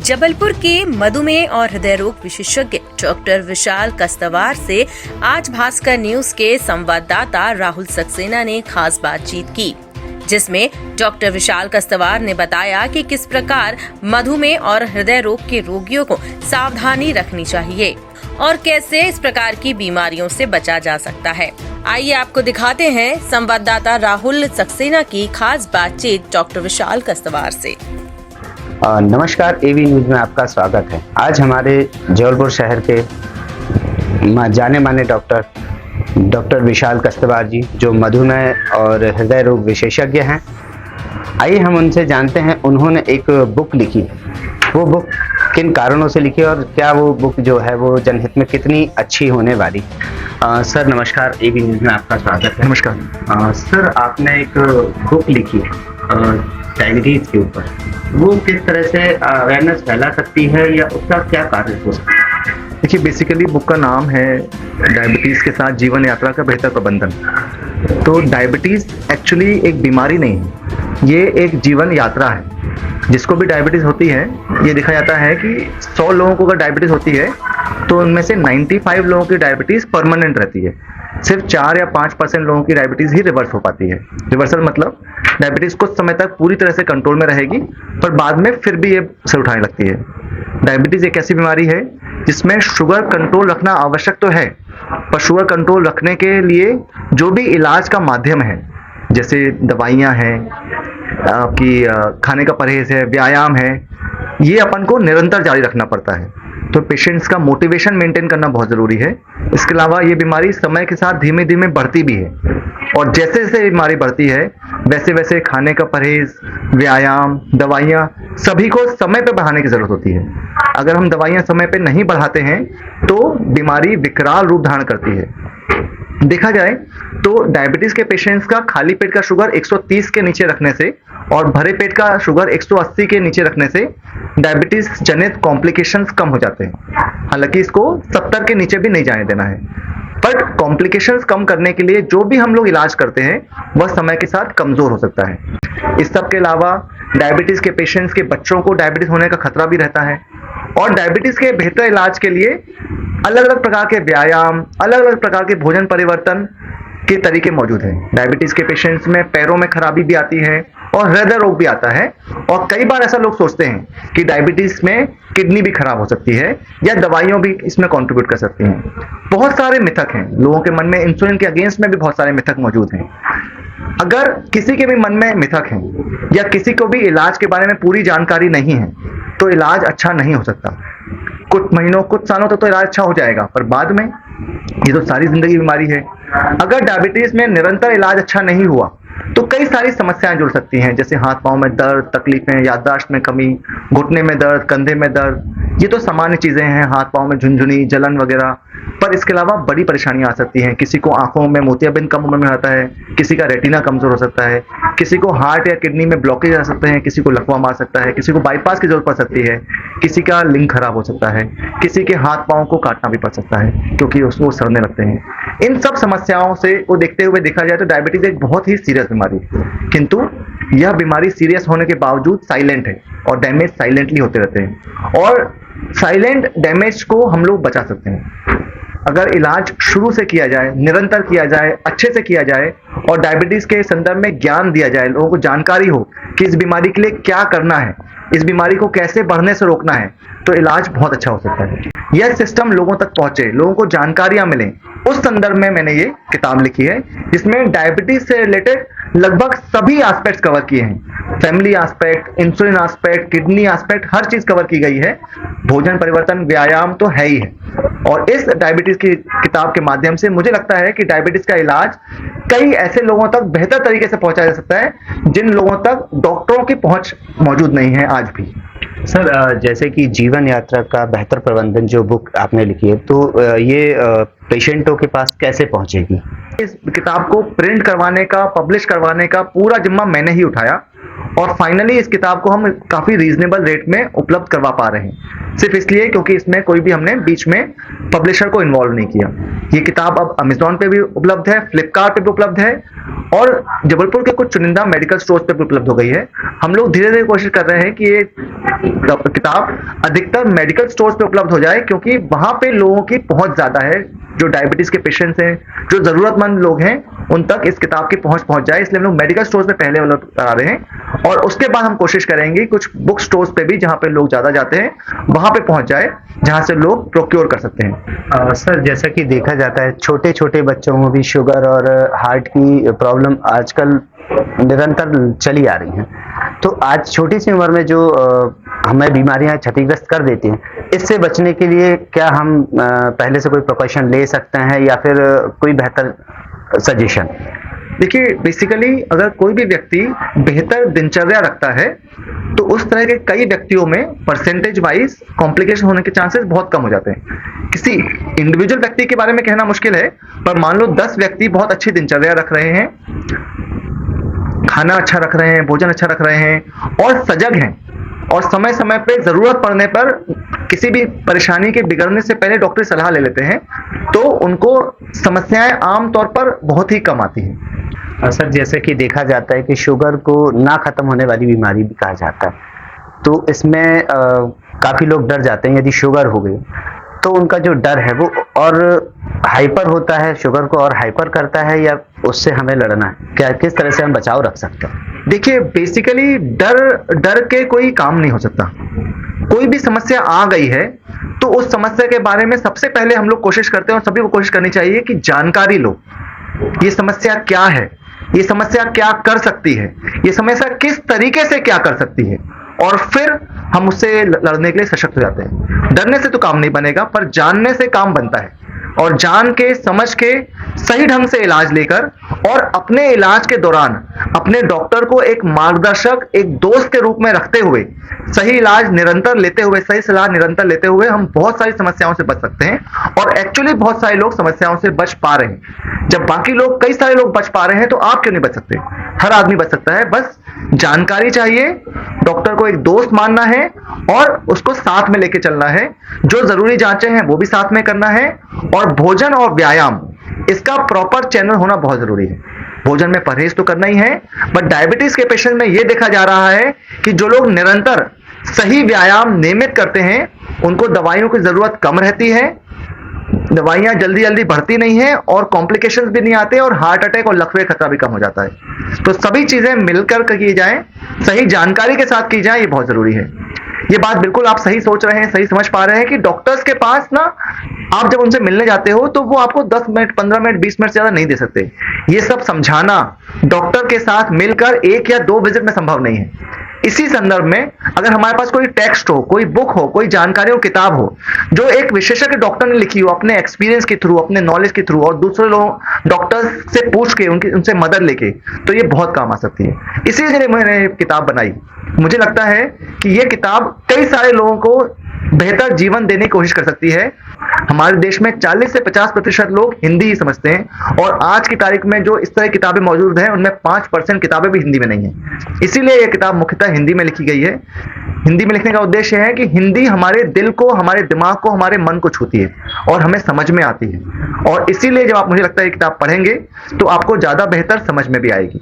जबलपुर के मधुमेह और हृदय रोग विशेषज्ञ डॉक्टर विशाल कस्तवार से आज भास्कर न्यूज के संवाददाता राहुल सक्सेना ने खास बातचीत की, जिसमें डॉक्टर विशाल कस्तवार ने बताया कि किस प्रकार मधुमेह और हृदय रोग के रोगियों को सावधानी रखनी चाहिए और कैसे इस प्रकार की बीमारियों से बचा जा सकता है। आइए आपको दिखाते हैं संवाददाता राहुल सक्सेना की खास बातचीत डॉक्टर विशाल कस्तवार से। नमस्कार, एवी न्यूज में आपका स्वागत है। आज हमारे जबलपुर शहर के जाने माने डॉक्टर विशाल कस्तवार जी, जो मधुमेह और हृदय रोग विशेषज्ञ हैं, आइए हम उनसे जानते हैं उन्होंने एक बुक लिखी। वो बुक किन कारणों से लिखी और क्या वो बुक जो है वो जनहित में कितनी अच्छी होने वाली। सर नमस्कार, एवी न्यूज में आपका स्वागत है। नमस्कार। सर, आपने एक बुक लिखी डायबिटीज के ऊपर, वो किस तरह से अवेयरनेस फैला सकती है या उसका क्या कार्य हो सकता है? देखिए, बेसिकली बुक का नाम है डायबिटीज के साथ जीवन यात्रा का बेहतर प्रबंधन। तो डायबिटीज एक्चुअली एक बीमारी नहीं है, ये एक जीवन यात्रा है। जिसको भी डायबिटीज होती है, ये देखा जाता है कि 100 लोगों को अगर डायबिटीज होती है तो उनमें से 95 लोगों की डायबिटीज परमानेंट रहती है। सिर्फ 4 या 5% लोगों की डायबिटीज ही रिवर्स हो पाती है। रिवर्सल मतलब डायबिटीज कुछ समय तक पूरी तरह से कंट्रोल में रहेगी, पर बाद में फिर भी ये सिर उठाने लगती है। डायबिटीज एक ऐसी बीमारी है जिसमें शुगर कंट्रोल रखना आवश्यक तो है, पर शुगर कंट्रोल रखने के लिए जो भी इलाज का माध्यम है, जैसे दवाइयाँ हैं, आपकी खाने का परहेज है, व्यायाम है, ये अपन को निरंतर जारी रखना पड़ता है। तो पेशेंट्स का मोटिवेशन मेंटेन करना बहुत ज़रूरी है। इसके अलावा ये बीमारी समय के साथ धीमे धीमे बढ़ती भी है, और जैसे जैसे बीमारी बढ़ती है वैसे वैसे खाने का परहेज, व्यायाम, दवाइयाँ सभी को समय पे बढ़ाने की ज़रूरत होती है। अगर हम दवाइयाँ समय पे नहीं बढ़ाते हैं तो बीमारी विकराल रूप धारण करती है। देखा जाए तो डायबिटीज के पेशेंट्स का खाली पेट का शुगर 130 के नीचे रखने से और भरे पेट का शुगर 180 के नीचे रखने से डायबिटीज जनित कॉम्प्लिकेशंस कम हो जाते हैं। हालांकि इसको 70 के नीचे भी नहीं जाने देना है, पर कॉम्प्लिकेशंस कम करने के लिए जो भी हम लोग इलाज करते हैं वह समय के साथ कमजोर हो सकता है। इस सब के अलावा डायबिटीज के पेशेंट्स के बच्चों को डायबिटीज होने का खतरा भी रहता है, और डायबिटीज के बेहतर इलाज के लिए अलग अलग प्रकार के व्यायाम, अलग अलग प्रकार के भोजन परिवर्तन के तरीके मौजूद हैं। डायबिटीज के पेशेंट्स में पैरों में खराबी भी आती है और हृदय रोग भी आता है, और कई बार ऐसा लोग सोचते हैं कि डायबिटीज में किडनी भी खराब हो सकती है या दवाइयाँ भी इसमें कंट्रीब्यूट कर सकती हैं। बहुत सारे मिथक हैं लोगों के मन में, इंसुलिन के अगेंस्ट में भी बहुत सारे मिथक मौजूद हैं। अगर किसी के भी मन में मिथक हैं या किसी को भी इलाज के बारे में पूरी जानकारी नहीं है तो इलाज अच्छा नहीं हो सकता। कुछ महीनों, कुछ सालों तक तो इलाज अच्छा हो जाएगा, पर बाद में ये तो सारी जिंदगी बीमारी है। अगर डायबिटीज में निरंतर इलाज अच्छा नहीं हुआ तो कई सारी समस्याएं जुड़ सकती हैं, जैसे हाथ पांव में दर्द, तकलीफें, याददाश्त में कमी, घुटने में दर्द, कंधे में दर्द। ये तो सामान्य चीजें हैं, हाथ पांव में झुनझुनी, जलन वगैरह। पर इसके अलावा बड़ी परेशानियां आ सकती हैं। किसी को आंखों में मोतियाबिंद कम उम्र में आता है, किसी का रेटिना कमजोर हो सकता है, किसी को हार्ट या किडनी में ब्लॉकेज आ सकते हैं, किसी को लकवा मार सकता है, किसी को बाईपास की जरूरत पड़ सकती है, किसी का लिंग खराब हो सकता है, किसी के हाथ पांव को काटना भी पड़ सकता है क्योंकि उसको सड़ने लगते हैं। इन सब समस्याओं से को देखते हुए देखा जाए तो डायबिटीज एक बहुत ही सीरियस बीमारी है, किंतु यह बीमारी सीरियस होने के बावजूद साइलेंट है और डैमेज साइलेंटली होते रहते हैं, और साइलेंट डैमेज को हम लोग बचा सकते हैं अगर इलाज शुरू से किया जाए, निरंतर किया जाए, अच्छे से किया जाए, और डायबिटीज के संदर्भ में ज्ञान दिया जाए, लोगों को जानकारी हो कि इस बीमारी के लिए क्या करना है, इस बीमारी को कैसे बढ़ने से रोकना है, तो इलाज बहुत अच्छा हो सकता है। यह सिस्टम लोगों तक पहुंचे, लोगों को जानकारियां मिलें, उस संदर्भ में मैंने ये किताब लिखी है, जिसमें डायबिटीज से रिलेटेड लगभग सभी एस्पेक्ट्स कवर किए हैं। Family aspect, insulin aspect, kidney aspect, हर चीज कवर की गई है। भोजन परिवर्तन, व्यायाम तो है ही है, और इस डायबिटीज की किताब के माध्यम से मुझे लगता है कि डायबिटीज का इलाज कई ऐसे लोगों तक बेहतर तरीके से पहुंचाया जा सकता है जिन लोगों तक डॉक्टरों की पहुंच मौजूद नहीं है आज भी। सर, जैसे कि जीवन यात्रा का बेहतर प्रबंधन जो बुक आपने लिखी है, तो ये पेशेंटों के पास कैसे पहुंचेगी? इस किताब को प्रिंट करवाने का, पब्लिश करवाने का पूरा जिम्मा मैंने ही उठाया, और फाइनली इस किताब को हम काफी रीजनेबल रेट में उपलब्ध करवा पा रहे हैं, सिर्फ इसलिए क्योंकि इसमें कोई भी हमने बीच में पब्लिशर को इन्वॉल्व नहीं किया। ये किताब अब अमेजोन पे भी उपलब्ध है, फ्लिपकार्ट पे भी उपलब्ध है, और जबलपुर के कुछ चुनिंदा मेडिकल स्टोर्स पे भी उपलब्ध हो गई है। हम लोग धीरे धीरे कोशिश कर रहे हैं कि ये किताब अधिकतर मेडिकल स्टोर्स पे उपलब्ध हो जाए, क्योंकि वहां पे लोगों की पहुंच ज्यादा है। जो डायबिटीज के पेशेंट्स हैं, जो जरूरतमंद लोग हैं, उन तक इस किताब की पहुंच जाए, इसलिए हम लोग मेडिकल स्टोर्स पे पहले उपलब्ध करा रहे हैं। और उसके बाद हम कोशिश करेंगे कुछ बुक स्टोर्स पे भी, जहां पे लोग ज्यादा जाते हैं, वहां पे पहुंच जाए, जहां से लोग प्रोक्योर कर सकते हैं। सर, जैसा कि देखा जाता है छोटे छोटे बच्चों में भी शुगर और हार्ट की प्रॉब्लम आजकल निरंतर चली आ रही हैं। तो आज छोटी सी उम्र में जो हमें बीमारियां क्षतिग्रस्त कर देती हैं, इससे बचने के लिए क्या हम पहले से कोई प्रिकॉशन ले सकते हैं या फिर कोई बेहतर सजेशन? देखिए, बेसिकली अगर कोई भी व्यक्ति बेहतर दिनचर्या रखता है तो उस तरह के कई व्यक्तियों में परसेंटेज वाइज कॉम्प्लिकेशन होने के चांसेस बहुत कम हो जाते हैं। किसी इंडिविजुअल व्यक्ति के बारे में कहना मुश्किल है, पर मान लो 10 व्यक्ति बहुत अच्छी दिनचर्या रख रहे हैं, खाना अच्छा रख रहे हैं, भोजन अच्छा रख रहे हैं और सजग हैं, और समय समय पे जरूरत पड़ने पर किसी भी परेशानी के बिगड़ने से पहले डॉक्टर की सलाह ले लेते हैं, तो उनको समस्याएं आमतौर पर बहुत ही कम आती हैं। सर, जैसे कि देखा जाता है कि शुगर को ना खत्म होने वाली बीमारी भी कहा जाता है, तो इसमें काफी लोग डर जाते हैं। यदि शुगर हो गई तो उनका जो डर है वो और हाइपर होता है, शुगर को और हाइपर करता है, या उससे हमें लड़ना है? क्या किस तरह से हम बचाव रख सकते हैं? देखिए, बेसिकली डर के कोई काम नहीं हो सकता। कोई भी समस्या आ गई है तो उस समस्या के बारे में सबसे पहले हम लोग कोशिश करते हैं, और सभी को कोशिश करनी चाहिए कि जानकारी लो। ये समस्या क्या है, ये समस्या क्या कर सकती है, ये समस्या किस तरीके से क्या कर सकती है, और फिर हम उससे लड़ने के लिए सशक्त हो जाते हैं। डरने से तो काम नहीं बनेगा, पर जानने से काम बनता है। और जान के, समझ के, सही ढंग से इलाज लेकर, और अपने इलाज के दौरान अपने डॉक्टर को एक मार्गदर्शक, एक दोस्त के रूप में रखते हुए, सही इलाज निरंतर लेते हुए, सही सलाह निरंतर लेते हुए हम बहुत सारी समस्याओं से बच सकते हैं। और एक्चुअली बहुत सारे लोग समस्याओं से बच पा रहे हैं। जब बाकी लोग, कई सारे लोग बच पा रहे हैं, तो आप क्यों नहीं बच सकते? हर आदमी बच सकता है। बस जानकारी चाहिए, डॉक्टर को एक दोस्त मानना है और उसको साथ में लेके चलना है। जो जरूरी जांचें हैं वो भी साथ में करना है, और भोजन और व्यायाम, इसका प्रॉपर चैनल होना बहुत जरूरी है। भोजन में परहेज तो करना ही है, बट डायबिटीज के पेशेंट में यह देखा जा रहा है कि जो लोग निरंतर सही व्यायाम नियमित करते हैं, उनको दवाइयों की जरूरत कम रहती है, दवाइयां जल्दी जल्दी बढ़ती नहीं है, और कॉम्प्लिकेशंस भी नहीं आते, और हार्ट अटैक और लकवे खतरा भी कम हो जाता है। तो सभी चीजें मिलकर की जाएं, सही जानकारी के साथ की जाए, ये बहुत जरूरी है। ये बात बिल्कुल आप सही सोच रहे हैं, सही समझ पा रहे हैं कि डॉक्टर्स के पास ना, आप जब उनसे मिलने जाते हो तो वो आपको 10 मिनट, 15 मिनट, 20 मिनट से ज्यादा नहीं दे सकते। ये सब समझाना डॉक्टर के साथ मिलकर 1 या 2 विजिट में संभव नहीं है। इसी संदर्भ में अगर हमारे पास कोई टेक्स्ट हो, कोई बुक हो, कोई जानकारी हो, किताब हो, जो एक विशेषज्ञ डॉक्टर ने लिखी हो अपने एक्सपीरियंस के थ्रू, अपने नॉलेज के थ्रू, और दूसरे लोग डॉक्टर से पूछ के, उनसे मदद लेके, तो ये बहुत काम आ सकती है। इसीलिए मैंने किताब बनाई। मुझे लगता है कि ये किताब कई सारे लोगों को बेहतर जीवन देने की कोशिश कर सकती है। हमारे देश में 40 से 50% लोग हिंदी ही समझते हैं, और आज की तारीख में जो इस तरह की किताबें मौजूद हैं, उनमें 5% किताबें भी हिंदी में नहीं है। इसीलिए यह किताब मुख्यतः हिंदी में लिखी गई है। हिंदी में लिखने का उद्देश्य है कि हिंदी हमारे दिल को, हमारे दिमाग को, हमारे मन को छूती है और हमें समझ में आती है। और इसीलिए जब आप, मुझे लगता है, ये किताब पढ़ेंगे तो आपको ज्यादा बेहतर समझ में भी आएगी।